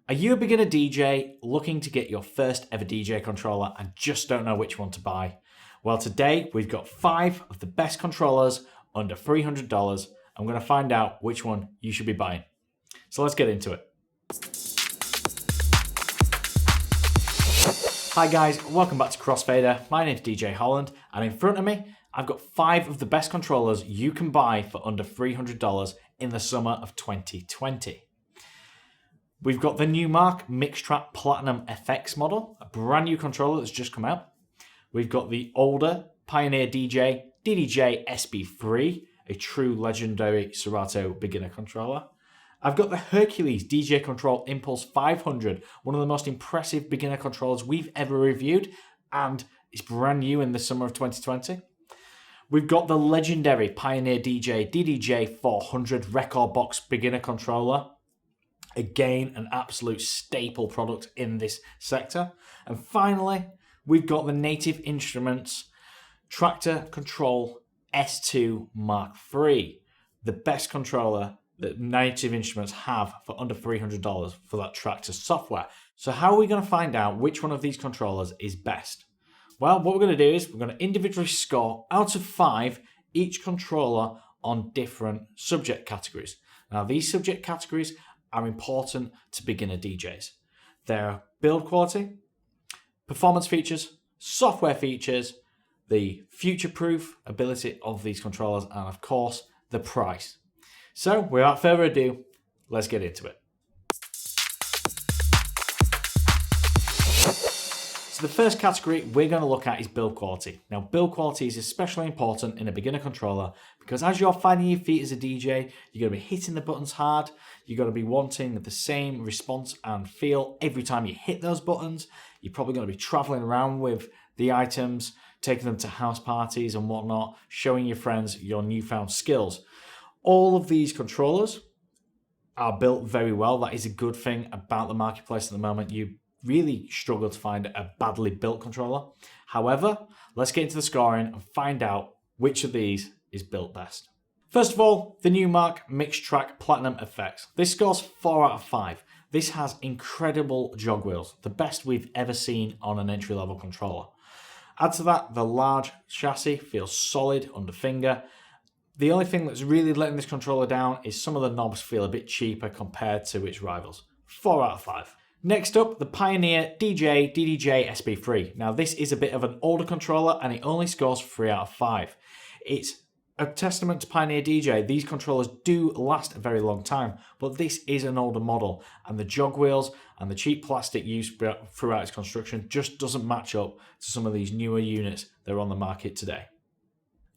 Are you a beginner DJ looking to get your first ever DJ controller and just don't know which one to buy? Well, today we've got 5 of the best controllers under $300. I'm going to find out which one you should be buying. So let's get into it. Hi guys, welcome back to Crossfader. My name's DJ Holland, and in front of me, I've got 5 of the best controllers you can buy for under $300 in the summer of 2020. We've got the Numark Mixtrack Platinum FX model, a brand new controller that's just come out. We've got the older Pioneer DJ DDJ SB3, a true legendary Serato beginner controller. I've got the Hercules DJ Control Impulse 500, one of the most impressive beginner controllers we've ever reviewed, and it's brand new in the summer of 2020. We've got the legendary Pioneer DJ DDJ 400 record box beginner controller. Again, an absolute staple product in this sector. And finally, we've got the Native Instruments Tractor Control S2 Mark III, the best controller that Native Instruments have for under $300 for that Tractor software. So how are we going to find out which one of these controllers is best? Well, what we're going to do is we're going to individually score out of 5 each controller on different subject categories. Now, these subject categories are important to beginner DJs. They're build quality, performance features, software features, the future-proof ability of these controllers, and of course, the price. So, without further ado, let's get into it. So the first category we're going to look at is build quality. Now, build quality is especially important in a beginner controller because as you're finding your feet as a DJ, you're going to be hitting the buttons hard. You're going to be wanting the same response and feel every time you hit those buttons. You're probably going to be traveling around with the items, taking them to house parties and whatnot, showing your friends your newfound skills. All of these controllers are built very well. That is a good thing about the marketplace at the moment. You really struggle to find a badly built controller. However, let's get into the scoring and find out which of these is built best. First of all, the Numark Mixtrack Platinum FX. This scores 4 out of 5. This has incredible jog wheels, the best we've ever seen on an entry-level controller. Add to that, the large chassis feels solid under finger. The only thing that's really letting this controller down is some of the knobs feel a bit cheaper compared to its rivals. 4 out of 5. Next up, the Pioneer DJ DDJ SB3. Now this is a bit of an older controller and it only scores 3 out of 5. It's a testament to Pioneer DJ. These controllers do last a very long time, but this is an older model and the jog wheels and the cheap plastic used throughout its construction just doesn't match up to some of these newer units that are on the market today.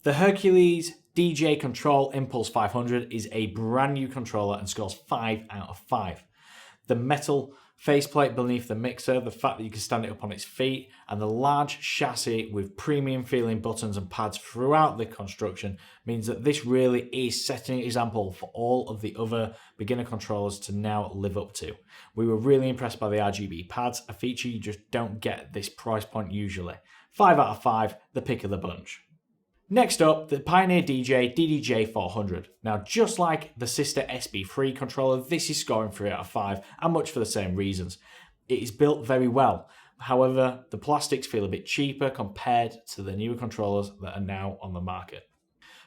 The Hercules DJ Control Impulse 500 is a brand new controller and scores 5 out of 5. The metal faceplate beneath the mixer, the fact that you can stand it up on its feet, and the large chassis with premium feeling buttons and pads throughout the construction means that this really is setting an example for all of the other beginner controllers to now live up to. We were really impressed by the RGB pads, a feature you just don't get at this price point usually. 5 out of 5, the pick of the bunch. Next up, the Pioneer DJ DDJ 400. Now, just like the sister SB3 controller, this is scoring 3 out of 5, and much for the same reasons. It is built very well. However, the plastics feel a bit cheaper compared to the newer controllers that are now on the market.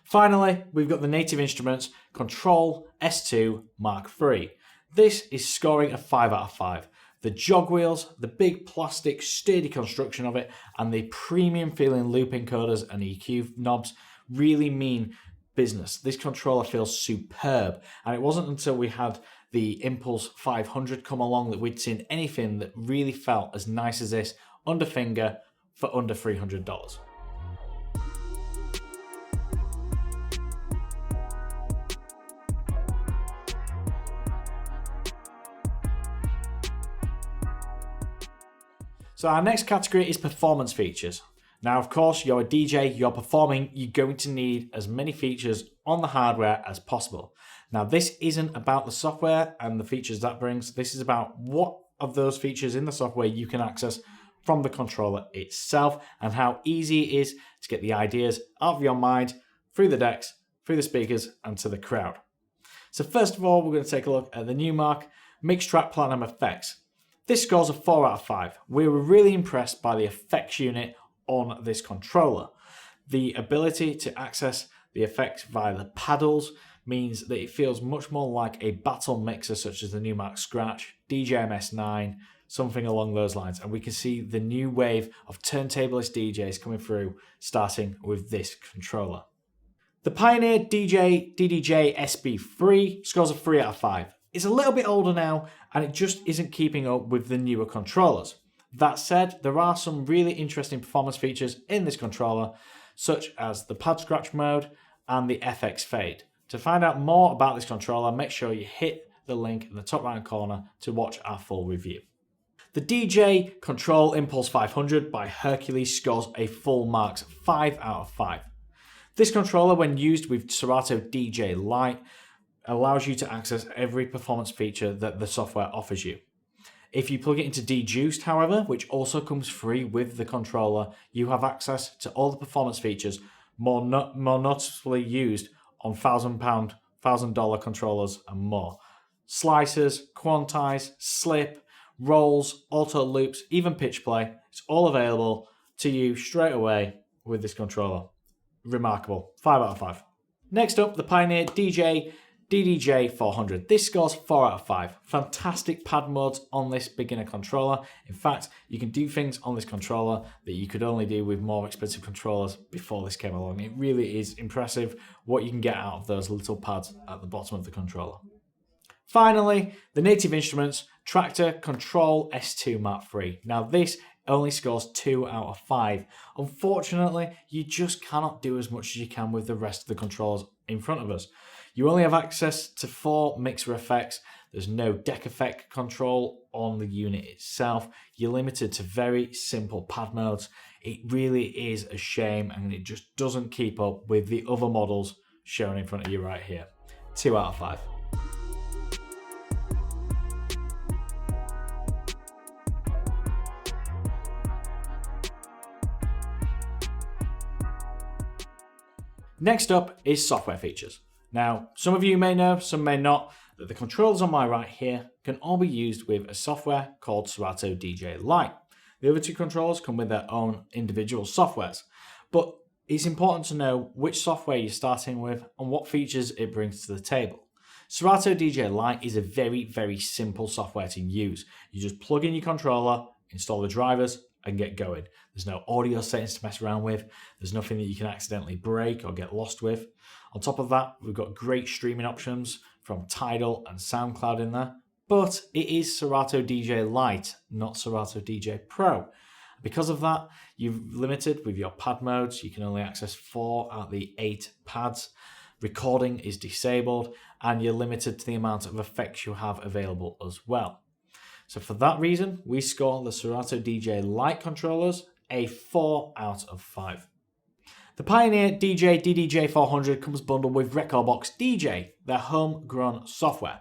Finally, we've got the Native Instruments Control S2 Mark III. This is scoring a 5 out of 5. The jog wheels, the big plastic sturdy construction of it, and the premium feeling loop encoders and EQ knobs really mean business. This controller feels superb, and it wasn't until we had the Impulse 500 come along that we'd seen anything that really felt as nice as this under finger for under $300. So our next category is performance features. Now, of course, you're a DJ, you're performing, you're going to need as many features on the hardware as possible. Now, this isn't about the software and the features that brings. This is about what of those features in the software you can access from the controller itself and how easy it is to get the ideas out of your mind, through the decks, through the speakers, and to the crowd. So first of all, we're going to take a look at the Numark Mixed Track Platinum Effects. This scores a 4 out of 5. We were really impressed by the effects unit on this controller. The ability to access the effects via the paddles means that it feels much more like a battle mixer such as the Numark Scratch, DJMS9, something along those lines. And we can see the new wave of turntablist DJs coming through, starting with this controller. The Pioneer DDJ SB3 scores a 3 out of 5. It's a little bit older now, and it just isn't keeping up with the newer controllers. That said, there are some really interesting performance features in this controller, such as the pad scratch mode and the FX fade. To find out more about this controller, make sure you hit the link in the top right corner to watch our full review. The DJ Control Impulse 500 by Hercules scores a full marks 5 out of 5. This controller, when used with Serato DJ Lite, allows you to access every performance feature that the software offers you. If you plug it into Dejuiced, however, which also comes free with the controller, you have access to all the performance features more noticeably used on $1,000 controllers and more. Slices, quantize, slip, rolls, auto loops, even pitch play. It's all available to you straight away with this controller. Remarkable. 5 out of 5. Next up, the Pioneer DDJ 400. This scores 4 out of 5. Fantastic pad modes on this beginner controller. In fact, you can do things on this controller that you could only do with more expensive controllers before this came along. It really is impressive what you can get out of those little pads at the bottom of the controller. Finally, the Native Instruments Tractor Control S2 Mark III. Now this only scores 2 out of 5. Unfortunately, you just cannot do as much as you can with the rest of the controllers in front of us. You only have access to 4 mixer effects. There's no deck effect control on the unit itself. You're limited to very simple pad modes. It really is a shame, and it just doesn't keep up with the other models shown in front of you right here. 2 out of 5. Next up is software features. Now, some of you may know, some may not, that the controls on my right here can all be used with a software called Serato DJ Lite. The other 2 controllers come with their own individual softwares, but it's important to know which software you're starting with and what features it brings to the table. Serato DJ Lite is a very, very simple software to use. You just plug in your controller, install the drivers, and get going. There's no audio settings to mess around with. There's nothing that you can accidentally break or get lost with. On top of that, we've got great streaming options from Tidal and SoundCloud in there, but it is Serato DJ Lite, not Serato DJ Pro. Because of that, you're limited with your pad modes. You can only access 4 out of the 8 pads. Recording is disabled, and you're limited to the amount of effects you have available as well. So for that reason, we score the Serato DJ Lite controllers a 4 out of 5. The Pioneer DDJ 400 comes bundled with Recordbox DJ, their homegrown software.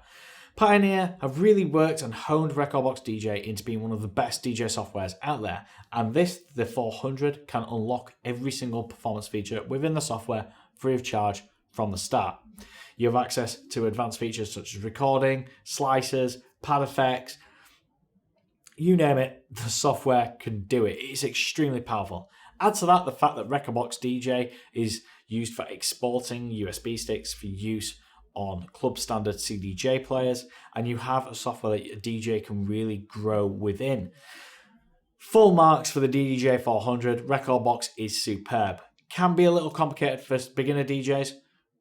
Pioneer have really worked and honed Recordbox DJ into being one of the best DJ softwares out there, and the 400 can unlock every single performance feature within the software free of charge from the start. You have access to advanced features such as recording, slicers, pad effects, you name it, the software can do it. It's extremely powerful. Add to that the fact that Recordbox DJ is used for exporting USB sticks for use on club standard CDJ players, and you have a software that a DJ can really grow within. Full marks for the DDJ 400. Recordbox is superb. Can be a little complicated for beginner DJs,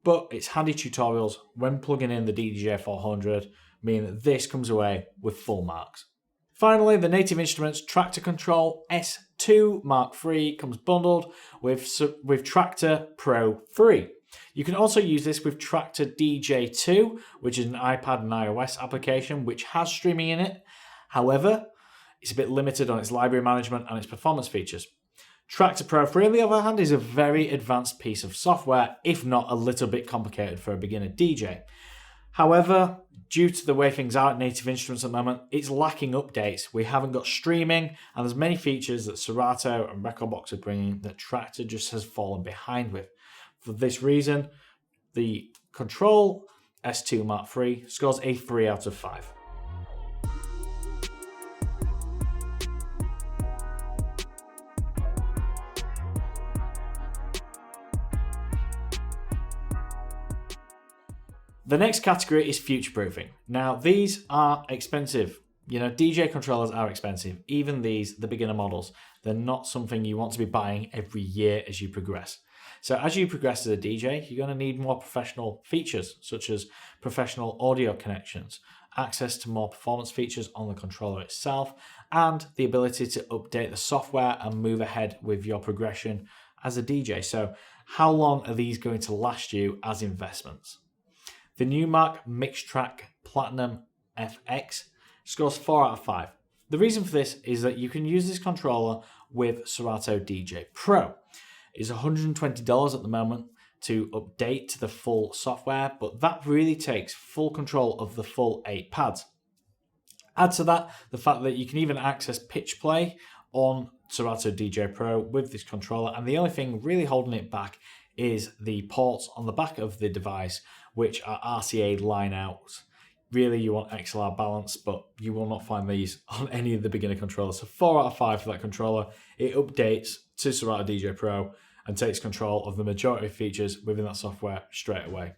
but it's handy tutorials when plugging in the DDJ 400 mean that this comes away with full marks. Finally, the Native Instruments Tractor Control S2 Mark III comes bundled with Tractor Pro 3. You can also use this with Tractor DJ2, which is an iPad and iOS application which has streaming in it. However, it's a bit limited on its library management and its performance features. Tractor Pro 3, on the other hand, is a very advanced piece of software, if not a little bit complicated for a beginner DJ. However, due to the way things are at Native Instruments at the moment, it's lacking updates. We haven't got streaming, and there's many features that Serato and Recordbox are bringing that Tractor just has fallen behind with. For this reason, the Control S2 Mark III scores a 3 out of 5. The next category is future-proofing. Now, these are expensive. You know, DJ controllers are expensive. Even these, the beginner models, they're not something you want to be buying every year as you progress. So as you progress as a DJ, you're going to need more professional features, such as professional audio connections, access to more performance features on the controller itself, and the ability to update the software and move ahead with your progression as a DJ. So how long are these going to last you as investments? The Numark Mixtrack Platinum FX scores 4 out of 5. The reason for this is that you can use this controller with Serato DJ Pro. It's $120 at the moment to update to the full software, but that really takes full control of the full 8 pads. Add to that the fact that you can even access pitch play on Serato DJ Pro with this controller, and the only thing really holding it back is the ports on the back of the device, which are RCA line outs. Really, you want XLR balance, but you will not find these on any of the beginner controllers. So 4 out of 5 for that controller. It updates to Serato DJ Pro and takes control of the majority of features within that software straight away.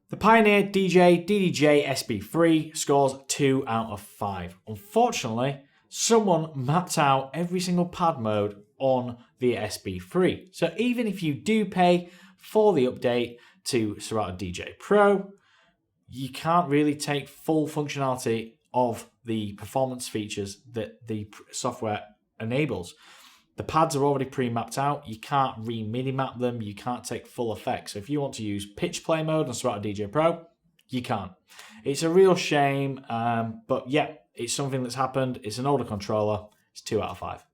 The Pioneer DJ DDJ SB3 scores 2 out of 5. Unfortunately, someone mapped out every single pad mode on the SB3. So even if you do pay for the update to Serato DJ Pro, you can't really take full functionality of the performance features that the software enables. The pads are already pre-mapped out. You can't re-MIDI map them. You can't take full effect. So if you want to use pitch play mode on Serato DJ Pro, you can't. It's a real shame, but yeah, it's something that's happened. It's an older controller. It's 2 out of 5.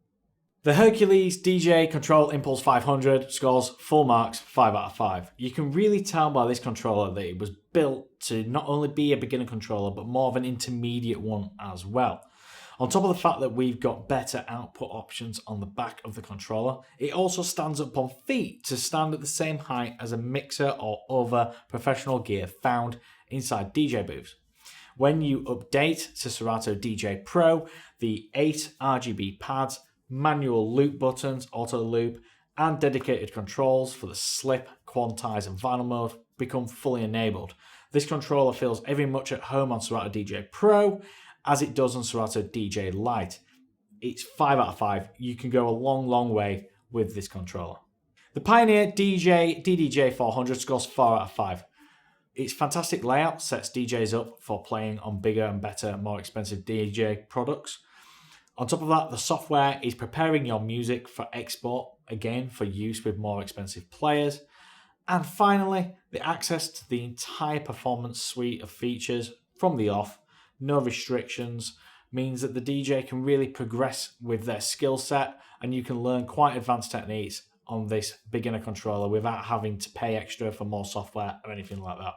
The Hercules DJ Control Impulse 500 scores full marks, 5 out of 5. You can really tell by this controller that it was built to not only be a beginner controller, but more of an intermediate one as well. On top of the fact that we've got better output options on the back of the controller, it also stands up on feet to stand at the same height as a mixer or other professional gear found inside DJ booths. When you update to Serato DJ Pro, the 8 RGB pads, manual loop buttons, auto loop, and dedicated controls for the slip, quantize, and vinyl mode become fully enabled. This controller feels every much at home on Serato DJ Pro as it does on Serato DJ Lite. It's 5 out of 5. You can go a long way with this controller. The Pioneer DJ DDJ 400 scores 4 out of 5. Its fantastic layout sets DJs up for playing on bigger and better, more expensive DJ products. On top of that, the software is preparing your music for export, again for use with more expensive players. And finally, the access to the entire performance suite of features from the off, no restrictions, means that the DJ can really progress with their skill set, and you can learn quite advanced techniques on this beginner controller without having to pay extra for more software or anything like that.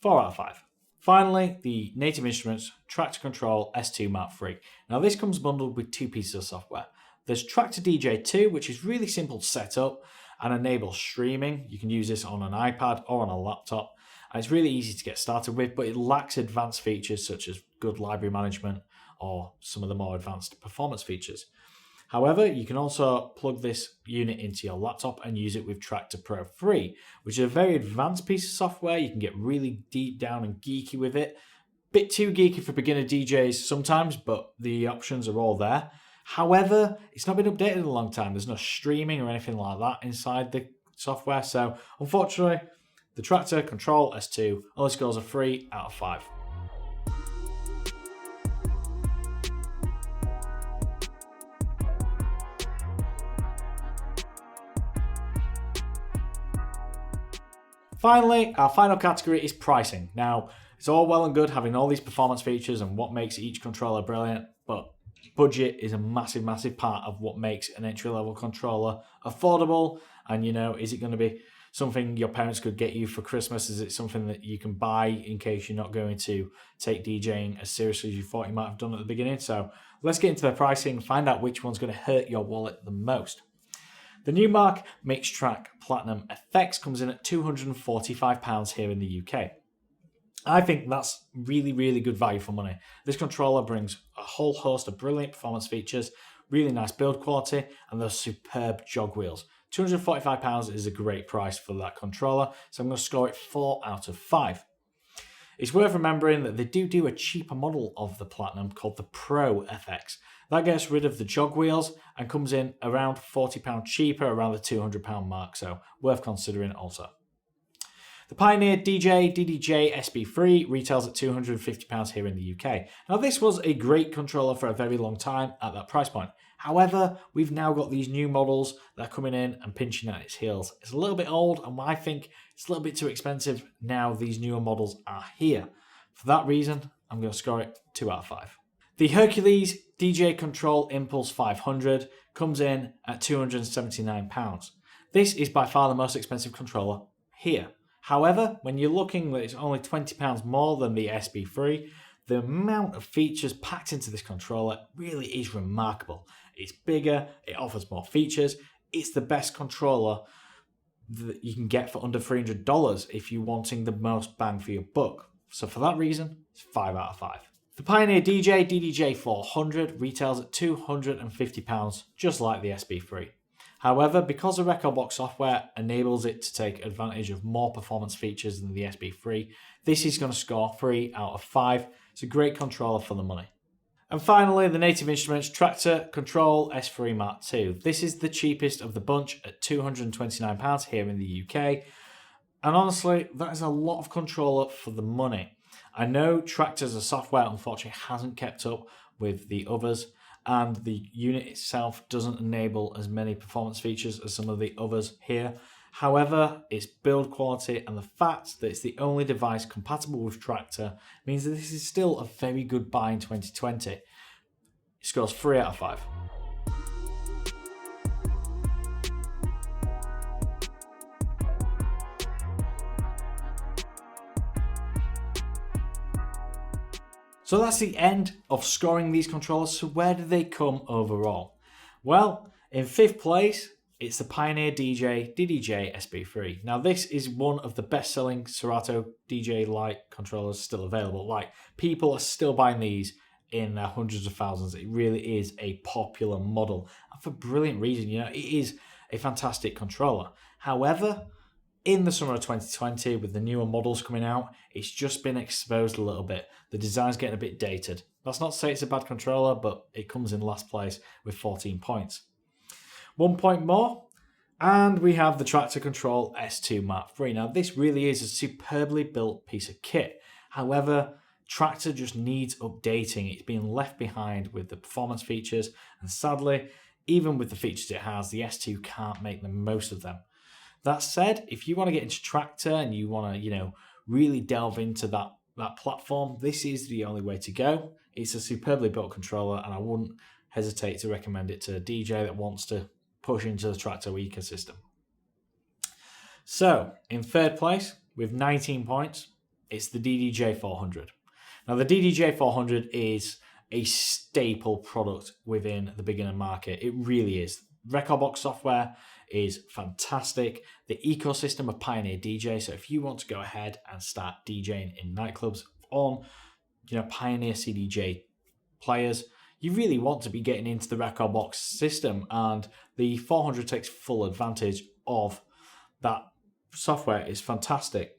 4 out of 5. Finally, the Native Instruments Tractor Control S2 Mark III. Now this comes bundled with 2 pieces of software. There's Tractor DJ 2, which is really simple to set up and enables streaming. You can use this on an iPad or on a laptop. And it's really easy to get started with, but it lacks advanced features such as good library management or some of the more advanced performance features. However, you can also plug this unit into your laptop and use it with Tractor Pro 3, which is a very advanced piece of software. You can get really deep down and geeky with it. Bit too geeky for beginner DJs sometimes, but the options are all there. However, it's not been updated in a long time. There's no streaming or anything like that inside the software. So unfortunately, the Tractor Control S2 only scores a 3 out of 5. Finally, our final category is pricing. Now, it's all well and good having all these performance features and what makes each controller brilliant, but budget is a massive part of what makes an entry-level controller affordable. And, you know, is it going to be something your parents could get you for Christmas? Is it something that you can buy in case you're not going to take DJing as seriously as you thought you might have done at the beginning? So let's get into the pricing, find out which one's going to hurt your wallet the most. The Numark Mixtrack Platinum FX comes in at £245 here in the UK. I think that's really good value for money. This controller brings a whole host of brilliant performance features, really nice build quality, and those superb jog wheels. £245 is a great price for that controller, so I'm going to score it 4 out of 5. It's worth remembering that they do a cheaper model of the Platinum called the Pro FX. That gets rid of the jog wheels and comes in around £40 cheaper, around the £200 mark, so worth considering also. The Pioneer DJ DDJ SB3 retails at £250 here in the UK. Now this was a great controller for a very long time at that price point. However, we've now got these new models that are coming in and pinching at its heels. It's a little bit old and I think it's a little bit too expensive now these newer models are here. For that reason, I'm going to score it 2 out of 5. The Hercules DJ Control Impulse 500 comes in at £279. This is by far the most expensive controller here. However, when you're looking that it's only £20 more than the SB3, the amount of features packed into this controller really is remarkable. It's bigger, it offers more features, it's the best controller that you can get for under $300 if you're wanting the most bang for your buck. So for that reason, it's 5 out of 5. The Pioneer DJ DDJ 400 retails at £250, just like the SB3. However, because the Rekordbox software enables it to take advantage of more performance features than the SB3, this is going to score 3 out of 5. It's a great controller for the money. And finally, the Native Instruments Tractor Control S3 Mark II. This is the cheapest of the bunch at £229 here in the UK. And honestly, that is a lot of controller for the money. I know Tractor as a software unfortunately hasn't kept up with the others, and the unit itself doesn't enable as many performance features as some of the others here. However, its build quality and the fact that it's the only device compatible with Tractor means that this is still a very good buy in 2020. It scores 3 out of 5. So that's the end of scoring these controllers. So where did they come overall? Well, in 5th place, it's the Pioneer DJ DDJ SB3. Now this is one of the best-selling Serato DJ Lite controllers still available. Like, people are still buying these in their hundreds of thousands. It really is a popular model, and for brilliant reason. You know, it is a fantastic controller. However, in the summer of 2020, with the newer models coming out, it's just been exposed a little bit. The design's getting a bit dated. That's not to say it's a bad controller, but it comes in last place with 14 points. 1 point more, and we have the Tractor Control S2 Mark III. Now, this really is a superbly built piece of kit. However, Tractor just needs updating. It's being left behind with the performance features, and sadly, even with the features it has, the S2 can't make the most of them. That said, if you want to get into Tractor and you want to, really delve into that platform, this is the only way to go. It's a superbly built controller, and I wouldn't hesitate to recommend it to a DJ that wants to push into the Tractor ecosystem. So, in 3rd place, with 19 points, it's the DDJ 400. Now, the DDJ 400 is a staple product within the beginner market. It really is. Rekordbox software is fantastic. The ecosystem of Pioneer DJ. So if you want to go ahead and start DJing in nightclubs on, Pioneer CDJ players, you really want to be getting into the Rekordbox system, and the 400 takes full advantage of that software. Is fantastic.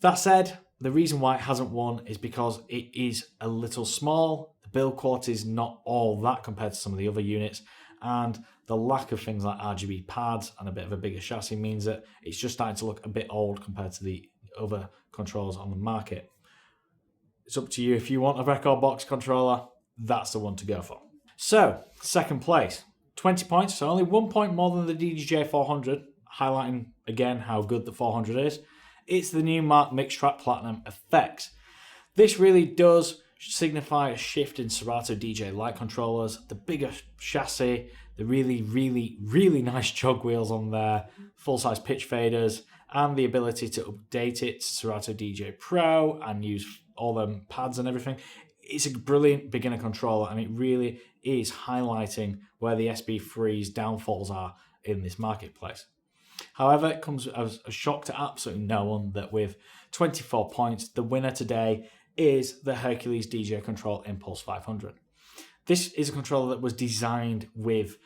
That said, the reason why it hasn't won is because it is a little small. The build quality is not all that compared to some of the other units, and the lack of things like RGB pads and a bit of a bigger chassis means that it's just starting to look a bit old compared to the other controllers on the market. It's up to you. If you want a Rekordbox controller, that's the one to go for. So, 2nd place, 20 points, so only 1 point more than the DDJ 400, highlighting again how good the 400 is. It's the Numark Mixtrack Platinum Effects. This really does signify a shift in Serato DJ Lite controllers. The bigger chassis, the really nice jog wheels on there, full-size pitch faders, and the ability to update it to Serato DJ Pro and use all them pads and everything. It's a brilliant beginner controller, and it really is highlighting where the SB3's downfalls are in this marketplace. However, it comes as a shock to absolutely no one that with 24 points, the winner today is the Hercules DJ Control Impulse 500. This is a controller that was designed with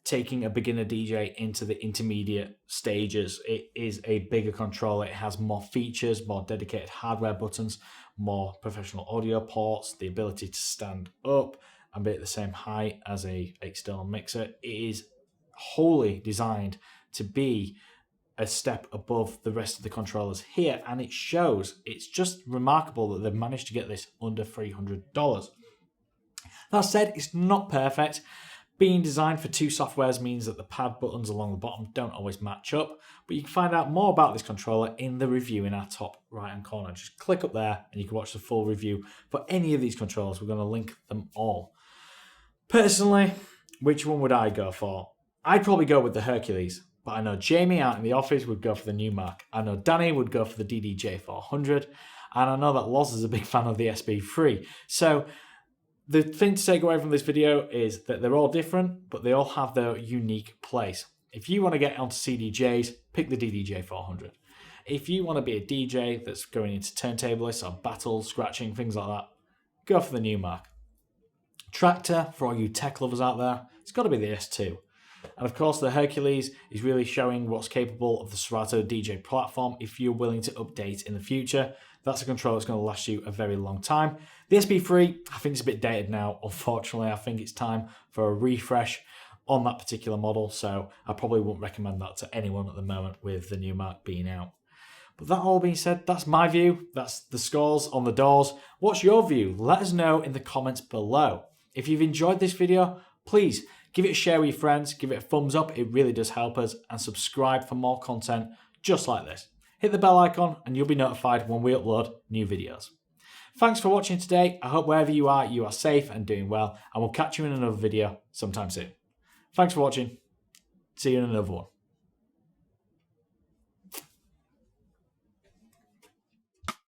taking a beginner DJ into the intermediate stages. It is a bigger controller. It has more features, more dedicated hardware buttons, more professional audio ports, the ability to stand up and be at the same height as a external mixer. It is wholly designed to be a step above the rest of the controllers here, and it shows. It's just remarkable that they've managed to get this under $300. That said, it's not perfect. Being designed for two softwares means that the pad buttons along the bottom don't always match up, but you can find out more about this controller in the review in our top right hand corner. Just click up there and you can watch the full review for any of these controllers. We're going to link them all. Personally, which one would I go for? I'd probably go with the Hercules, but I know Jamie out in the office would go for the Numark. I know Danny would go for the DDJ400, and I know that Loz is a big fan of the SB3. So the thing to take away from this video is that they're all different, but they all have their unique place. If you want to get onto CDJs, pick the DDJ400. If you want to be a DJ that's going into turntablists or battles, scratching, things like that, go for the Numark. Tractor, for all you tech lovers out there, it's got to be the S2. And of course, the Hercules is really showing what's capable of the Serato DJ platform if you're willing to update in the future. That's a controller that's going to last you a very long time. The SB3, I think it's a bit dated now. Unfortunately, I think it's time for a refresh on that particular model. So I probably wouldn't recommend that to anyone at the moment with the Numark being out. But that all being said, that's my view. That's the scores on the doors. What's your view? Let us know in the comments below. If you've enjoyed this video, please give it a share with your friends, give it a thumbs up, it really does help us, and subscribe for more content just like this. Hit the bell icon and you'll be notified when we upload new videos. Thanks for watching today. I hope wherever you are safe and doing well, and we'll catch you in another video sometime soon. Thanks for watching. See you in another one.